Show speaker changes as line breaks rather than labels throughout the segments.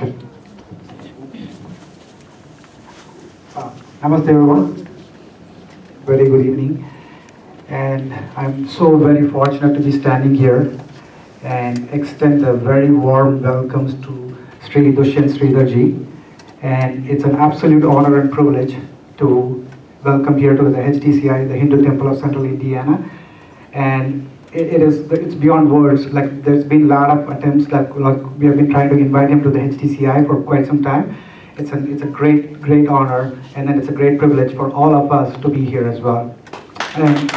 Shri. Namaste everyone. Very good evening. And I'm so very fortunate to be standing here and extend a very warm welcomes to Shri Dushyant Sridhar ji. And it's an absolute honor and privilege to welcome here to the HTCI, the Hindu Temple of Central Indiana. And it's beyond words. Like there's been a lot of attempts, like we have been trying to invite him to the HTCI for quite some time. It's a great honor, and then it's a great privilege for all of us to be here as well. And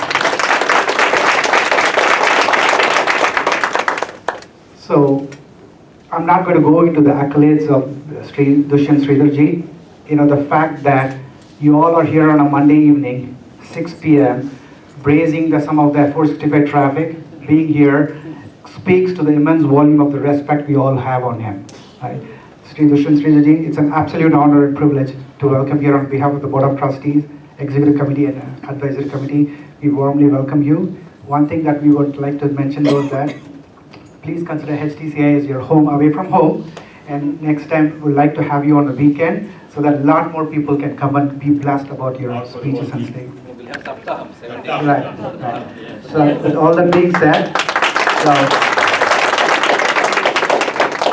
so I'm not going to go into the accolades of Shri Dushyant Sridhar ji. The fact that you all are here on a Monday evening, 6 p.m., brazing some of the 465 traffic, being here, speaks to the immense volume of the respect we all have on him. Right? Shri Dushyant Sridhar ji, it's an absolute honor and privilege to welcome here on behalf of the Board of Trustees, Executive Committee and Advisory Committee. We warmly welcome you. One thing that we would like to mention was that please consider HTCI as your home away from home, and next time we'd like to have you on the weekend so that a lot more people can come and be blessed about your speeches and things.
We have Saptaham, 7 days.
Right. So with all that being said,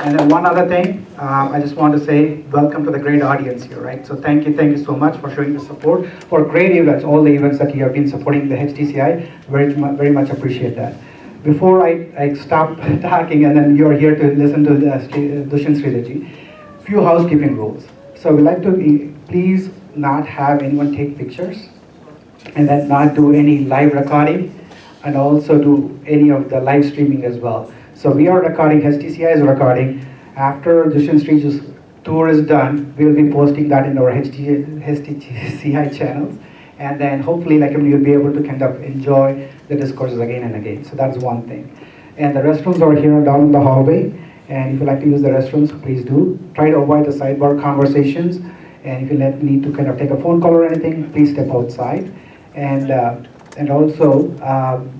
and then one other thing, I just want to say welcome to the great audience here, right? So thank you so much for showing the support for great events, all the events that you have been supporting the HTCI. Very much appreciate that. Before I stop talking and then you're here to listen to Dushyant Sridhar ji, few housekeeping rules. So we like to please not have anyone take pictures, and then not do any live recording, and also do any of the live streaming as well. So we are recording, HTCI is recording. After Dushyant Sridhar's tour is done, we'll be posting that in our HTCI channels. And then hopefully you'll be able to kind of enjoy the discourses again and again. So that's one thing. And the restrooms are here down in the hallway. And if you like to use the restrooms, please do. Try to avoid the sidebar conversations. And if you need to kind of take a phone call or anything, please step outside. And also,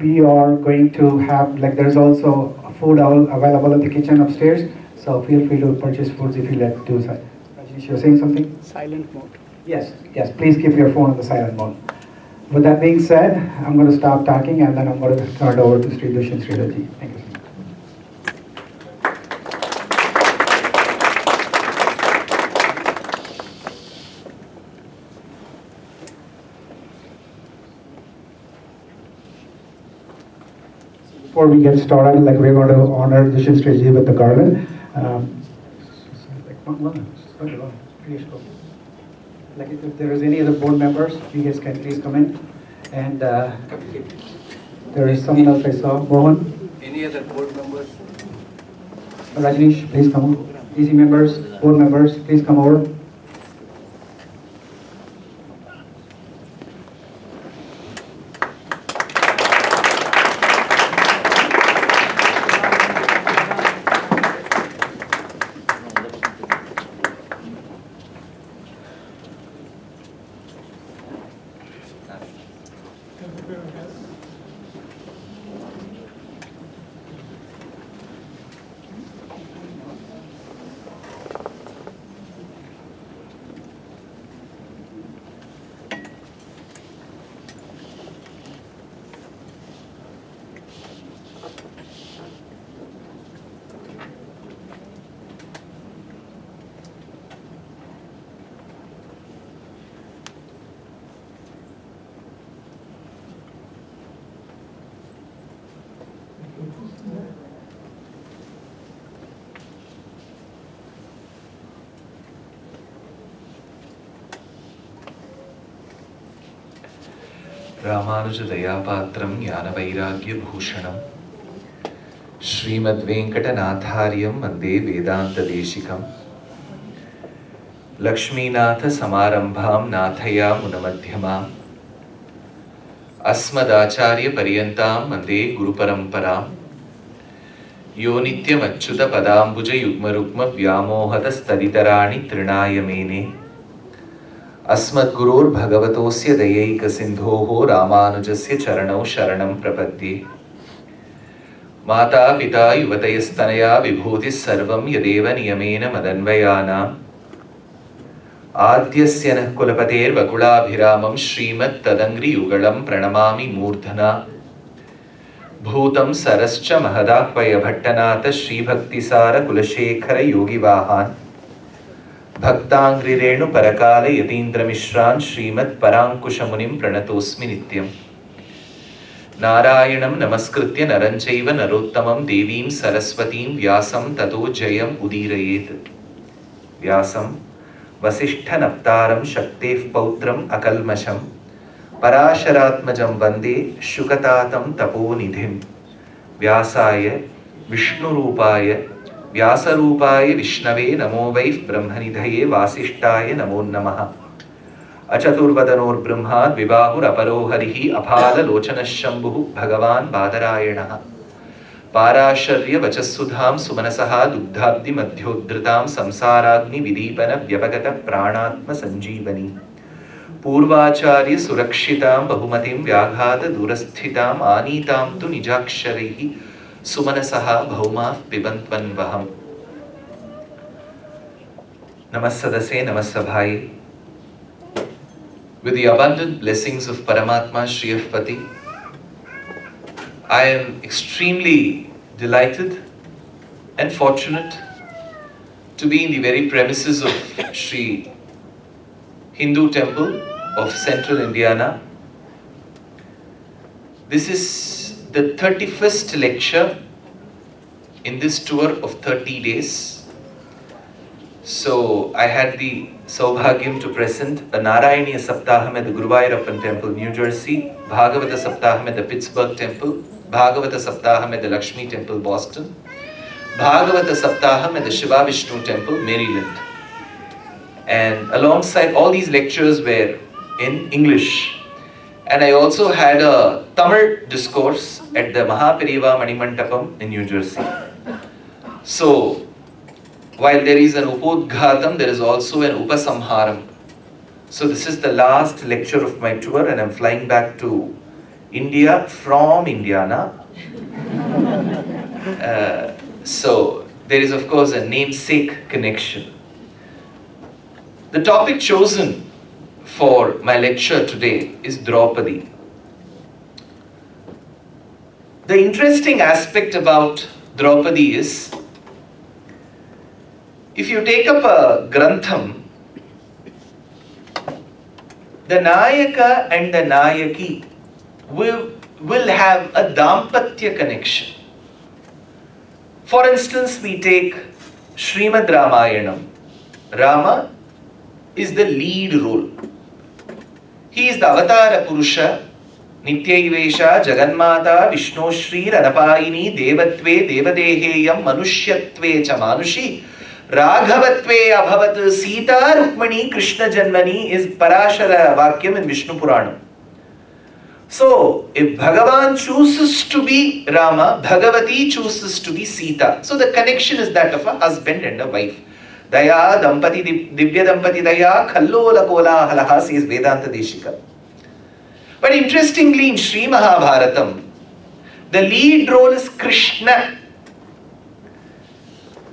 we are going to have, there's also food available at the kitchen upstairs. So feel free to purchase foods if you like to do so. Rajnish, you're saying something?
Silent mode.
Yes, please keep your phone on the silent mode. With that being said, I'm going to stop talking and then I'm going to turn it over to Shri Dushyant Sridhar ji. Thank you. Before we get started, we're going to honor Dushyant Sridhar ji with the garland. If there is any other board members, you guys can please come in. And there is someone else I saw. Mohan?
Any other board members?
Rajnish, please come over. DC members, board members, please come over.
रामानुजदयापात्रं ज्ञानवैराग्यभूषणं श्रीमद्वेङ्कटनाथार्यं वन्दे वेदान्तदेशिकं लक्ष्मीनाथसमारम्भां नाथयामुनमध्यमाम् अस्मदाचार्यपर्यन्तां वन्दे गुरुपरम्परां यो नित्यमच्युतपदाम्बुजयुग्मरुग्मव्यामोहतस्तदितराणि तृणाय मेने अस्मद्गुरोर्भगवतोऽस्य दयैकसिन्धोः रामानुजस्य चरणौ शरणं प्रपद्ये। माता पिता युवतयस्तनया विभूतिः सर्वं यदेव नियमेन मदन्वयानाम् आद्यस्य नः कुलपतेर्वकुलाभिरामं श्रीमत्तदङ्घ्रियुगलं प्रणमामि मूर्धना भूतं सरश्च महदाह्वयभट्टनाथ श्रीभक्तिसार कुलशेखर योगिवाहान् भक्ताङ्घ्रिरेणुपरकाल यतीन्द्रमिश्रान् श्रीमत्पराङ्कुशमुनिं प्रणतोऽस्मि नित्यम् नारायणं नमस्कृत्य नरं चैव नरोत्तमं देवीं सरस्वतीं व्यासं ततो जयम् उदीरयेत् व्यासं वसिष्ठनप्तारं शक्तेः पौत्रम् अकल्मषं पराशरात्मजं वन्दे शुकतातं तपोनिधिं व्यासाय विष्णुरूपाय व्यासरूपाय विष्णवे नमो वै ब्रह्मनिधये वासिष्ठाय नमो नमः अचतुर्वदनोर्ब्रह्मा द्विबाहुरपरो हरिः अफाललोचनः शम्भुः भगवान् बादरायणः पाराशर्यवचःसुधां सुमनसः दुग्धाब्धिमध्योद्धृतां संसाराग्निविदीपनव्यपगतप्राणात्मसञ्जीवनी पूर्वाचार्यसुरक्षितां बहुमतिं व्याघातदूरस्थिताम् आनीतां तु निजाक्षरैः सुमनसः भौमाः पिबन्त्वन्वहम् नमस्सदसे नमस्सभाये. With the abundant blessings of Paramatma Shriyapati, I am extremely delighted and fortunate to be in the very premises of Shri Hindu Temple of Central Indiana. This is the 31st lecture in this tour of 30 days. So I had the Saubhagyam to present a Narayaniya Saptaham at the Guruvayurappan Temple, New Jersey, Bhagavata Saptaham at the Pittsburgh Temple, Bhagavata Saptaham at the Lakshmi Temple, Boston, Bhagavata Saptaham at the Shiva Vishnu Temple, Maryland. And alongside all these lectures were in English. And I also had a Tamil discourse at the Mahaperiva Manimantapam in New Jersey. So, while there is an Upodghatam, there is also an Upasamharam. So this is the last lecture of my tour and I'm flying back to India from Indiana. So there is of course a namesake connection. The topic chosen for my lecture today is Draupadi. The interesting aspect about Draupadi is, if you take up a Grantham, the Nayaka and the Nayaki will have a Dampatya connection. For instance, we take Srimad Ramayanam. Rama is the lead role. He is the Avatara Purusha, Nityaivesha Jaganmata Vishnu Shri Radapayini Devatve Devadeheyam Manushyatve cha Manushi Raghavatve Abhavat Sita Rukmani Krishna Janmani is Parashara Vakyam in Vishnu Puranam. So, if Bhagavan chooses to be Rama, Bhagavati chooses to be Sita. So the connection is that of a husband and a wife. Daya Dampati Divya Dampati Daya Kallola Kola Halaha says Vedanta Deshika. But interestingly in Sri Mahabharatam, the lead role is Krishna.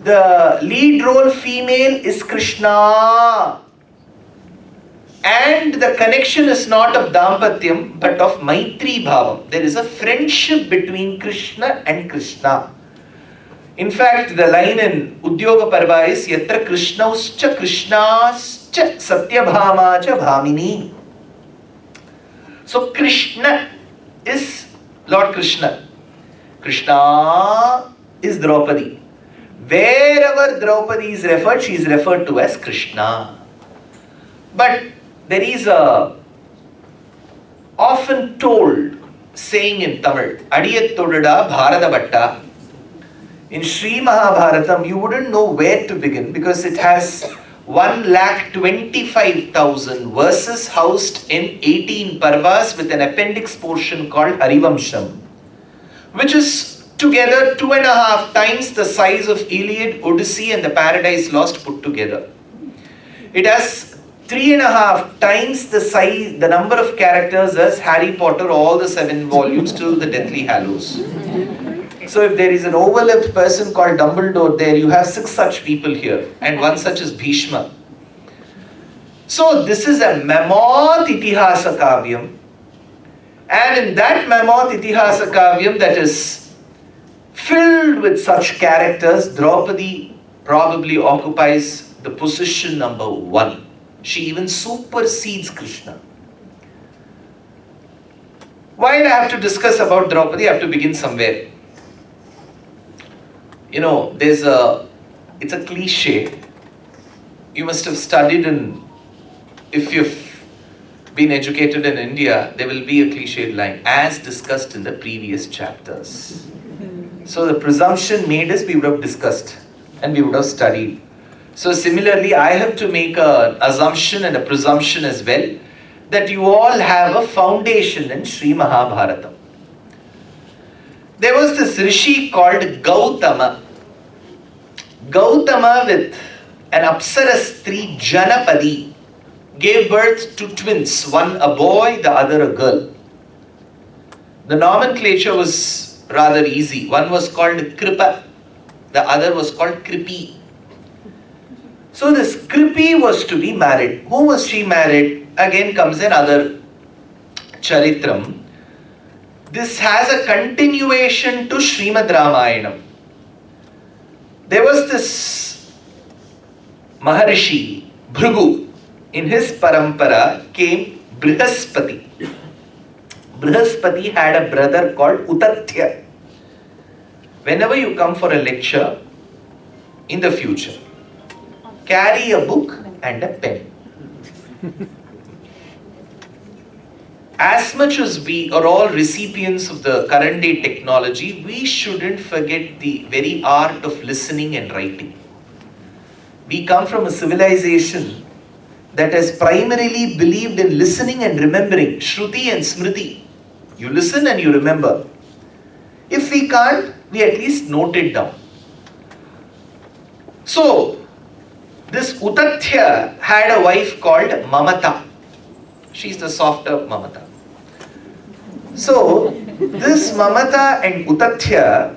The lead role female is Krishna. And the connection is not of Dampatyam but of Maitri Bhavam. There is a friendship between Krishna and Krishna. In fact, the line in Udyoga Parva is Yatra Krishnauscha Krishnascha Satyabhama cha Bhamini. So Krishna is Lord Krishna. Krishna is Draupadi. Wherever Draupadi is referred, she is referred to as Krishna. But there is a often told saying in Tamil, Adiyathodada Bharata Bhatta. In Sri Mahabharatam, you wouldn't know where to begin because it has 1,25,000 verses housed in 18 parvas with an appendix portion called Harivamsham, which is together 2.5 times the size of Iliad, Odyssey and the Paradise Lost put together. It has 3.5 times the size, the number of characters as Harry Potter, all the 7 volumes till the Deathly Hallows. So if there is an overlapped person called Dumbledore there, you have 6 such people here, and one such is Bhishma. So this is a Mammoth Itihasa Kavyam, and in that Mammoth Itihasa Kavyam that is filled with such characters, Draupadi probably occupies the position number 1. She even supersedes Krishna. While I have to discuss about Draupadi, I have to begin somewhere. You know, it's a cliche. You must have studied if you've been educated in India, there will be a cliched line, as discussed in the previous chapters. So the presumption made is we would have discussed and we would have studied. So similarly, I have to make an assumption and a presumption as well, that you all have a foundation in Shri Mahabharata. There was this rishi called Gautama. Gautama with an Apsara Stri Janapadi gave birth to twins, one a boy, the other a girl. The nomenclature was rather easy. One was called Kripa, the other was called Kripi. So this Kripi was to be married. Who was she married? Again comes another charitram. This has a continuation to Srimad Ramayanam. There was this Maharishi, Bhrigu. In his parampara came Brihaspati. Brihaspati had a brother called Utathya. Whenever you come for a lecture in the future, carry a book and a pen. As much as we are all recipients of the current day technology, we shouldn't forget the very art of listening and writing. We come from a civilization that has primarily believed in listening and remembering, Shruti and Smriti. You listen and you remember. If we can't, we at least note it down. So, this Utathya had a wife called Mamata. She's the softer Mamata. So, this Mamata and Utathya,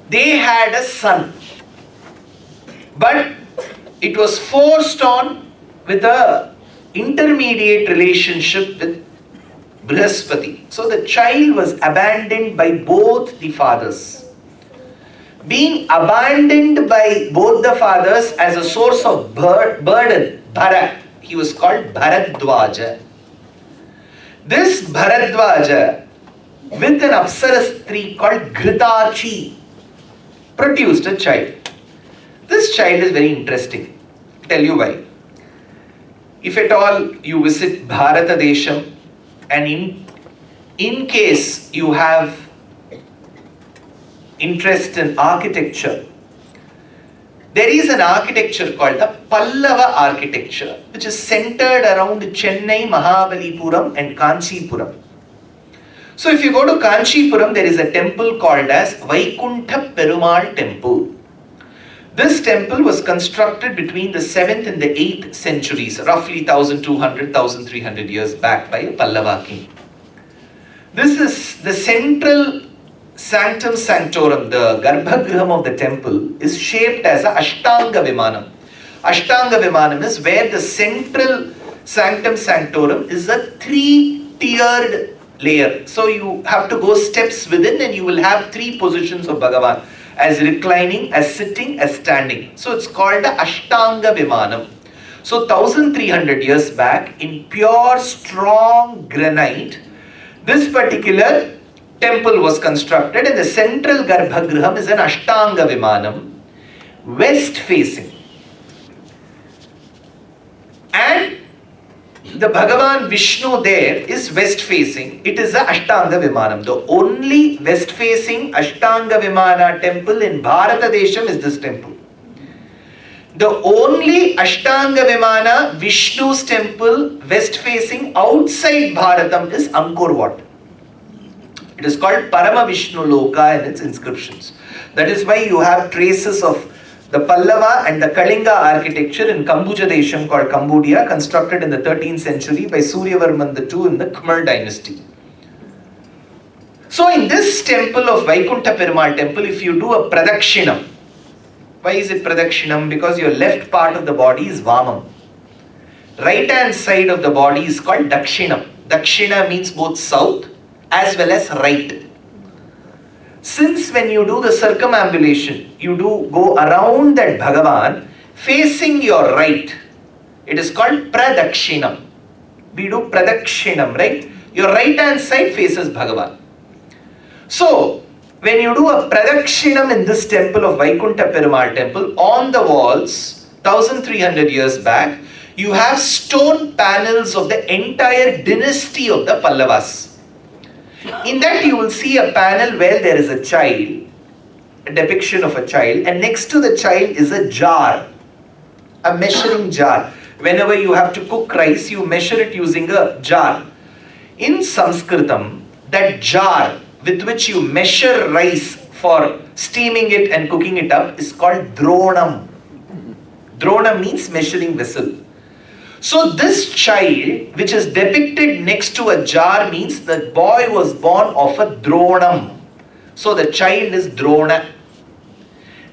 they had a son. But it was forced on with a intermediate relationship with Brihaspati. So the child was abandoned by both the fathers. Being abandoned by both the fathers as a source of burden, Bharat, he was called Bharadwaja. This Bharadwaja, with an Apsara Stri called Ghritachi, produced a child. This child is very interesting. I'll tell you why. If at all you visit Bharata Desham, and in case you have interest in architecture, there is an architecture called the Pallava architecture, which is centered around Chennai, Mahabalipuram and Kanchipuram. So if you go to Kanchipuram, there is a temple called as Vaikuntha Perumal Temple. This temple was constructed between the 7th and the 8th centuries, roughly 1200, 1300 years back by a Pallava king. This is the central sanctum sanctorum, the Garbhagriham of the temple, is shaped as a Ashtanga Vimanam. Ashtanga Vimanam is where the central sanctum sanctorum is a 3-tiered layer. So you have to go steps within and you will have 3 positions of Bhagavan, as reclining, as sitting, as standing. So it's called the Ashtanga Vimanam. So 1300 years back, in pure strong granite, this particular temple was constructed, and the central Garbhagriham is an Ashtanga Vimanam, west facing. And the Bhagavan Vishnu there is west facing. It is a Ashtanga Vimanam. The only west facing Ashtanga Vimana temple in Bharata Desham is this temple. The only Ashtanga Vimana Vishnu's temple west facing outside Bharatam is Angkor Wat. It is called Parama Vishnu Loka in its inscriptions. That is why you have traces of the Pallava and the Kalinga architecture in Kambuja Desham called Cambodia, constructed in the 13th century by Suryavarman II in the Khmer dynasty. So in this temple of Vaikuntha Perumal temple, if you do a pradakshinam, why is it pradakshinam? Because your left part of the body is Vamam. Right hand side of the body is called Dakshinam. Dakshina means both south as well as right. Since when you do the circumambulation, you do go around that Bhagavan facing your right, it is called pradakshinam. We do pradakshinam, right? Your right hand side faces Bhagavan. So, when you do a pradakshinam in this temple of Vaikuntha Perumal temple, on the walls, 1300 years back, you have stone panels of the entire dynasty of the Pallavas. In that you will see a panel where there is a child, a depiction of a child, and next to the child is a jar, a measuring jar. Whenever you have to cook rice, you measure it using a jar. In Sanskritam, that jar with which you measure rice for steaming it and cooking it up is called Dronam. Drona means measuring vessel. So this child, which is depicted next to a jar, means the boy was born of a Dronam. So the child is Drona.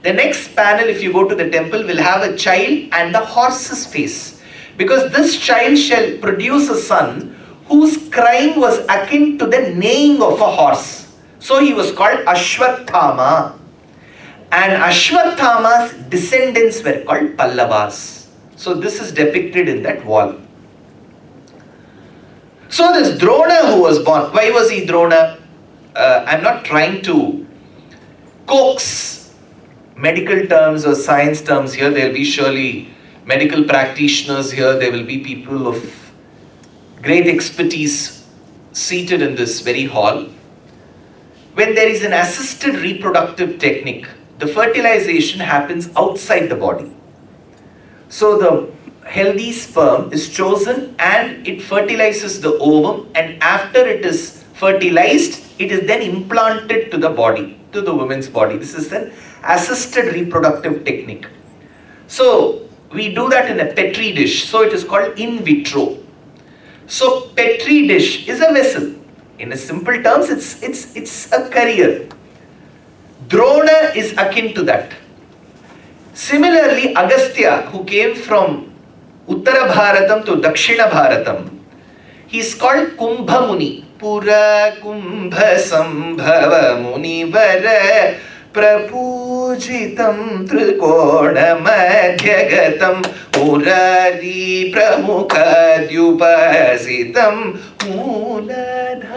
The next panel, if you go to the temple, will have a child and the horse's face. Because this child shall produce a son whose crying was akin to the neighing of a horse. So he was called Ashwatthama. And Ashwatthama's descendants were called Pallavas. So this is depicted in that wall. So this Drona who was born, why was he Drona? I'm not trying to coax medical terms or science terms here. There will be surely medical practitioners here. There will be people of great expertise seated in this very hall. When there is an assisted reproductive technique, the fertilization happens outside the body. So the healthy sperm is chosen and it fertilizes the ovum, and after it is fertilized, it is then implanted to the body, to the woman's body. This is an assisted reproductive technique. So we do that in a petri dish. So it is called in vitro. So petri dish is a vessel. In a simple terms, it's a carrier. Drona is akin to that. Similarly, Agastya, who came from Uttara Bharatam to Dakshina Bharatam, he is called Kumbha Muni. Pura Kumbha Sambhava Muni Vara Prapujitam Trikona Madhyagatam Murari Pramukha Dyupasitam Mooladhara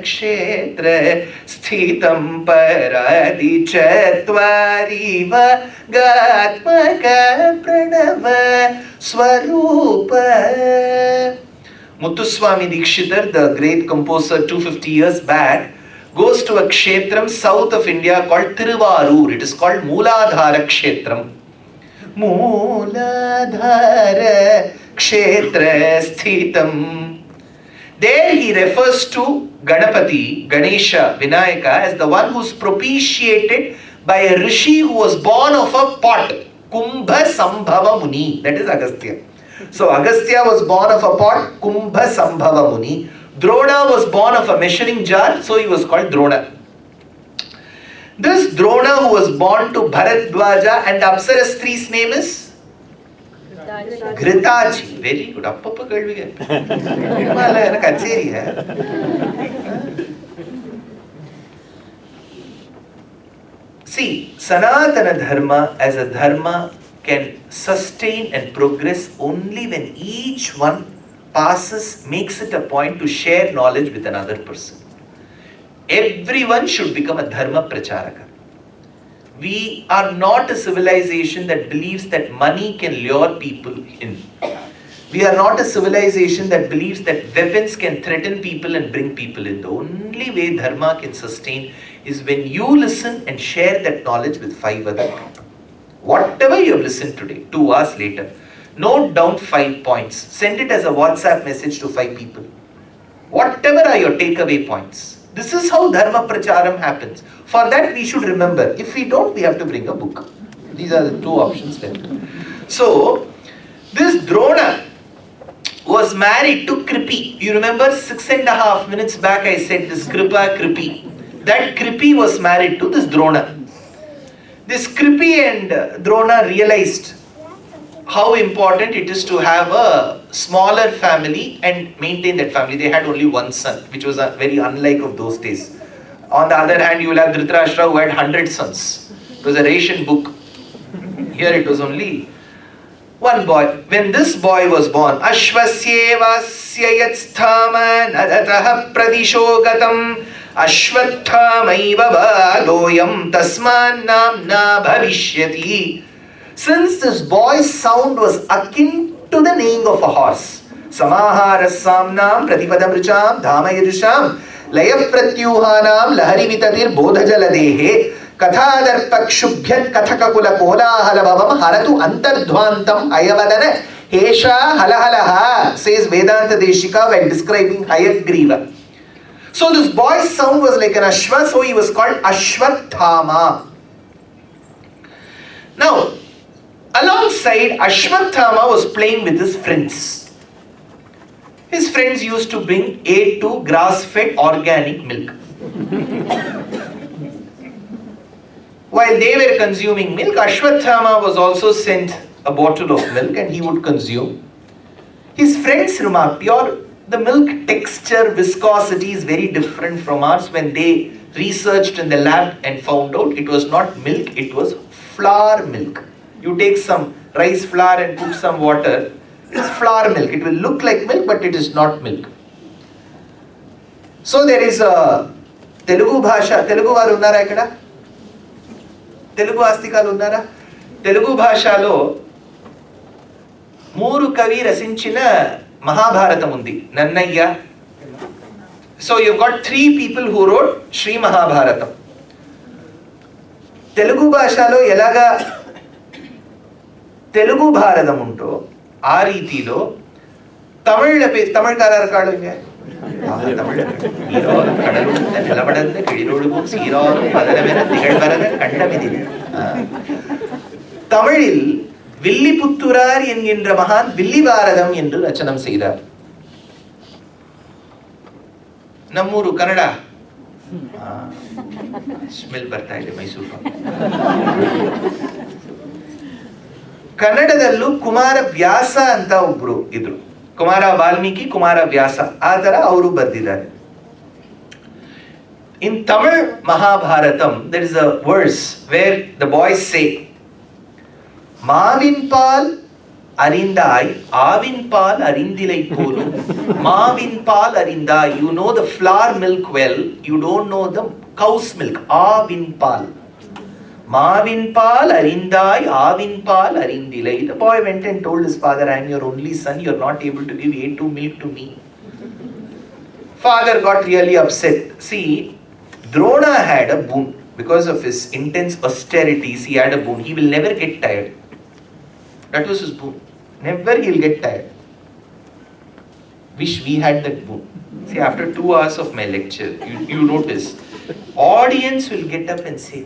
Kshetra Sthitam Paradi Chatvariva Gatmaka Pranava Swarupa. Muthuswami Dikshitar, the great composer 250 years back, goes to a kshetram south of India called Tiruvarur. It is called Mooladhara Kshetram. Mooladhara Kshetra Sthitam. There he refers to Ganapati, Ganesha, Vinayaka as the one who is propitiated by a rishi who was born of a pot. Kumbha Sambhava Muni. That is Agastya. So Agastya was born of a pot, Kumbha Sambhava Muni. Drona was born of a measuring jar, so he was called Drona. This Drona who was born to Bharadwaja, and the Apsara Stri's name is? Ghritaji. Very good. Appappa kelviga. Himalaya kacheri hai. See, Sanatana Dharma as a Dharma can sustain and progress only when each one makes it a point to share knowledge with another person. Everyone should become a Dharma Pracharaka. We are not a civilization that believes that money can lure people in. We are not a civilization that believes that weapons can threaten people and bring people in. The only way Dharma can sustain is when you listen and share that knowledge with 5 other people. Whatever you have listened today, 2 hours later, note down 5 points. Send it as a WhatsApp message to 5 people. Whatever are your takeaway points. This is how Dharma Pracharam happens. For that we should remember. If we don't, we have to bring a book. These are the 2 options left. So, this Drona was married to Kripi. You remember 6.5 minutes back I said this Kripa, Kripi. That Kripi was married to this Drona. This Kripi and Drona realized how important it is to have a smaller family and maintain that family. They had only one son, which was very unlike of those days. On the other hand, you will have Dhritarashtra who had 100 sons. It was a ration book. Here it was only one boy. When this boy was born, Ashvasyevasya yatsthama nadataha pradisho gatam Ashwatthama baloyam tasman namna bhavishyati. Since this boy's sound was akin to the neighing of a horse, Samahara samnam pratipadam richam dhama yadusham layaf pratyuhanam lahari vitatir bodhajaladehe Kathadarpak shubhyat kathakakula kolahalabhavam haratu antardhvantam ayavadana hesha halahalaha, says Vedanta Deshika when describing Hayagriva. So this boy's sound was like an Ashwa, so he was called Ashwatthama. Now, alongside Ashwatthama was playing with his friends. His friends used to bring A2 grass-fed organic milk. While they were consuming milk, Ashwatthama was also sent a bottle of milk and he would consume. His friends remarked, the milk texture, viscosity is very different from ours. When they researched in the lab and found out it was not milk, it was flour milk. You take some rice flour and put some water, it's flour milk. It will look like milk, but it is not milk. So there is a Telugu bhasha, Telugu varu unnara ikkada? Telugu astikalu unnara? Telugu bhashalo Mooru kavi rasinchina Mahabharatam undi, Nannayya. So you've got 3 people who wrote Shri Mahabharatam. Telugu bhashalo elaga Telugu Bharatam unto, aa reethilo Tamil karar kaadu inge. Tamil hero kadalunde nilabadande kilirodu seerodu padalavena tigalvarada kandamidi. Tamilil Villi Putturar என்கின்ற மகான் வில்லி பாரதம் என்று ரச்சனம் செய்தார். ನಮ್ಮೂರು Kannada smell ಬರ್ತಾ ಇದೆ ಮೈಸೂರು. ಕನ್ನಡದಲ್ಲೂ ಕುಮಾರ ವ್ಯಾಸ ಅಂತ ಒಬ್ರು ಇದ್ರು. ಕುಮಾರ ವಾಲ್ಮೀಕಿ, ಕುಮಾರ ವ್ಯಾಸ, ಆ ತರ ಅವರು ಬರೆದಿದ್ದಾರೆ. In Tamil Mahabharatam, there is a verse where the boys say, Mavin paal arindai, avin paal arindilai polum, Mavin paal arindai. You know the flour milk well, you don't know the cow's milk. Avin paal. Mavin paal arindai, avin paal arindilai. The boy went and told his father, I am your only son, you are not able to give A2 milk to me. Father got really upset. See, Drona had a boon. Because of his intense austerities, he had a boon. He will never get tired. That was his boon. Never he will get tired. Wish we had that boon. See, after 2 hours of my lecture, you notice, audience will get up and say,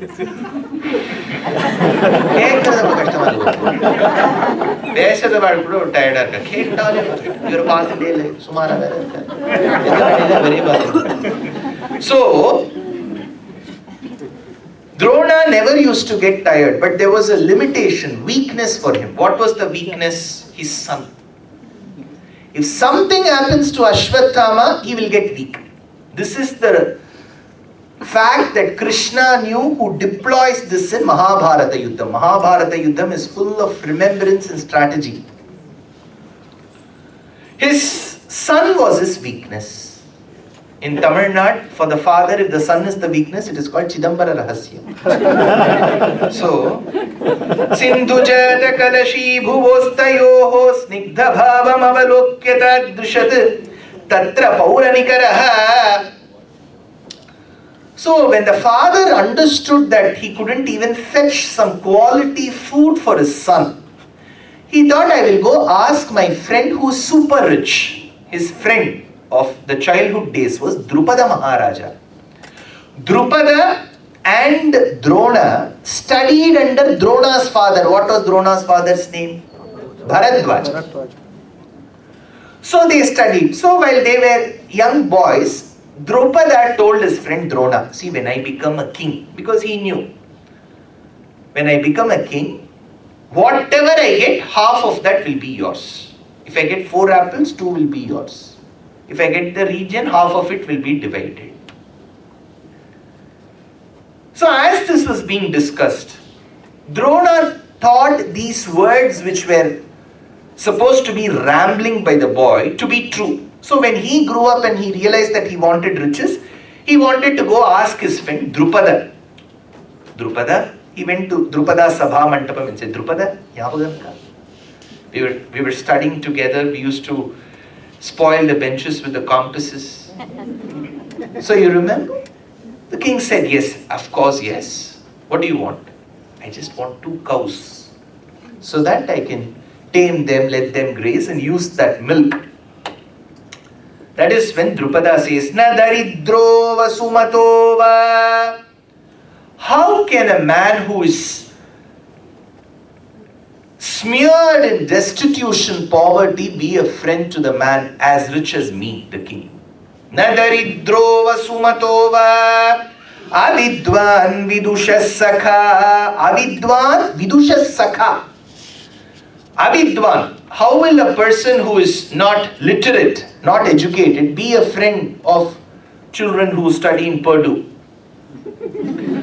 So, Drona never used to get tired, but there was a limitation, weakness for him. What was the weakness? His son. If something happens to Ashwatthama, he will get weak. This is the fact that Krishna knew, who deploys this in Mahabharata Yuddham. Mahabharata Yuddham is full of remembrance and strategy. His son was his weakness. In Tamil Nadu, for the father, if the son is the weakness, it is called Chidambara Rahasya. So, Sindhu Jata Kalashi Bhuvostayoho Snigdha Bhavam Avalokyata Dushat Tatra Pauranikaraha. So, when the father understood that he couldn't even fetch some quality food for his son, he thought, I will go ask my friend who is super rich. His friend of the childhood days was Drupada Maharaja. Drupada and Drona studied under Drona's father. What was Drona's father's name? Bharadwaj. So they studied. So while they were young boys, Drupada told his friend Drona, see, when I become a king, because he knew, when I become a king, whatever I get, half of that will be yours. If I get 4 apples, 2 will be yours. If I get the region, half of it will be divided. So as this was being discussed, Drona thought these words which were supposed to be rambling by the boy to be true. So when he grew up and he realized that he wanted riches, he wanted to go ask his friend Drupada. Drupada, he went to Drupada Sabha Mantapam and said, Drupada, Yavagamka. We were studying together, we used to spoil the benches with the compasses. So you remember? The king said, yes, of course, yes. What do you want? I just want 2 cows, so that I can tame them, let them graze and use that milk. That is when Drupada says, Na daridro vasumatova. How can a man who is smeared in destitution, poverty, be a friend to the man as rich as me, the king? Na daridro vasumatova. Avidwan vidushasakha. Avidwan vidushasakha. Avidwan. How will a person who is not literate, not educated, be a friend of children who study in Purdue?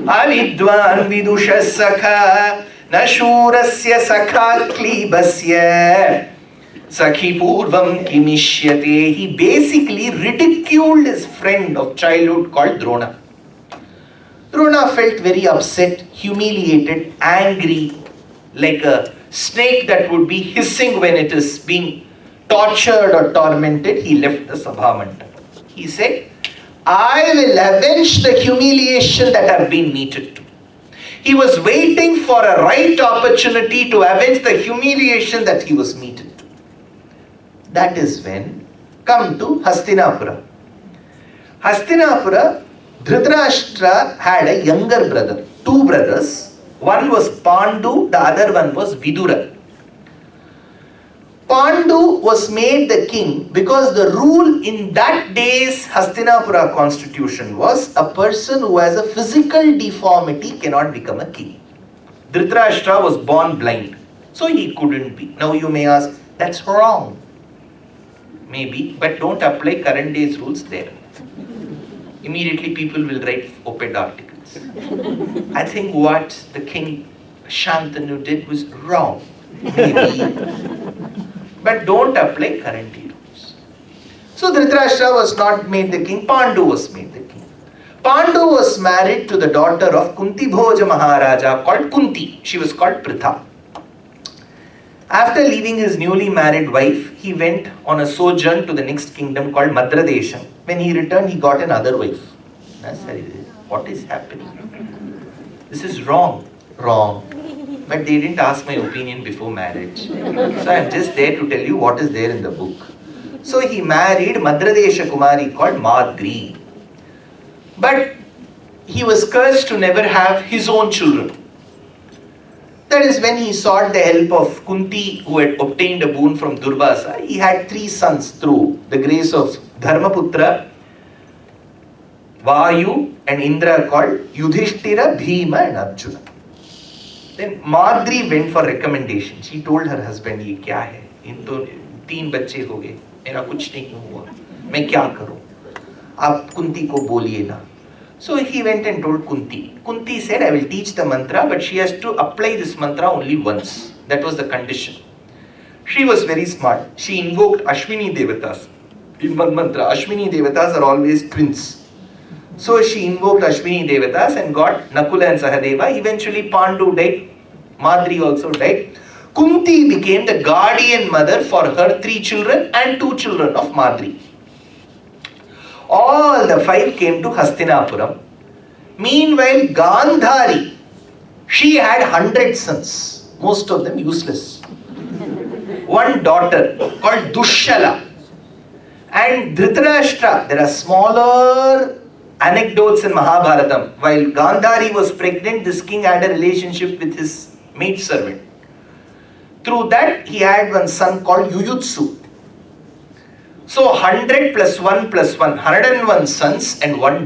Avidwan vidushasakha. Nashurasya sakha klibasya. Sakhi purvam kimishyate. He basically ridiculed his friend of childhood called Drona. Drona felt very upset, humiliated, angry, like a snake that would be hissing when it is being tortured or tormented. He left the Sabha Mandapa. He said, I will avenge the humiliation that I have been meted to. He was waiting for a right opportunity to avenge the humiliation that he was meted to. That is when, come to Hastinapura. Hastinapura, Dhritarashtra had a younger brother, 2 brothers. One was Pandu, the other one was Vidura. Pandu was made the king because the rule in that day's Hastinapura constitution was a person who has a physical deformity cannot become a king. Dhritarashtra was born blind, so he couldn't be. Now you may ask, that's wrong. Maybe, but don't apply current day's rules there. Immediately people will write op-ed articles. I think what the king Shantanu did was wrong. Maybe. But don't apply current day rules. So Dhritarashtra was not made the king, Pandu was made the king. Pandu was married to the daughter of Kunti Bhoja Maharaja called Kunti. She was called Pritha. After leaving his newly married wife, he went on a sojourn to the next kingdom called Madradesham. When he returned, he got another wife. What is happening? This is wrong. Wrong. But they didn't ask my opinion before marriage. So I am just there to tell you what is there in the book. So he married Madradesha Kumari called Madri. But he was cursed to never have his own children. That is when he sought the help of Kunti, who had obtained a boon from Durvasa. He had 3 sons through the grace of Dharmaputra, Vayu and Indra called Yudhishthira, Bhima and Arjuna. Then Madri went for recommendation. She told her husband, ये क्या है? इन तो 3 बच्चे हो गए, मेरा कुछ नहीं हुआ, मैं क्या करूं? आप कुंती को बोलिए ना. So he went and told Kunti. Kunti said, I will teach the mantra, but she has to apply this mantra only once. That was the condition. She was very smart. She invoked Ashwini Devatas. In one mantra, Ashwini Devatas are always twins. So she invoked Ashwini Devatas and got Nakula and Sahadeva. Eventually Pandu died. Madri also died. Kunti became the guardian mother for her 3 children and 2 children of Madri. All the 5 came to Hastinapuram. Meanwhile, Gandhari, she had 100 sons, most of them useless. One daughter called Dushyala. And Dhritarashtra, there are smaller anecdotes in Mahabharatam. While Gandhari was pregnant, this king had a relationship with his maidservant. Through that, he had one son called Yuyutsu. So 100 plus 1 plus 1, 101 sons and one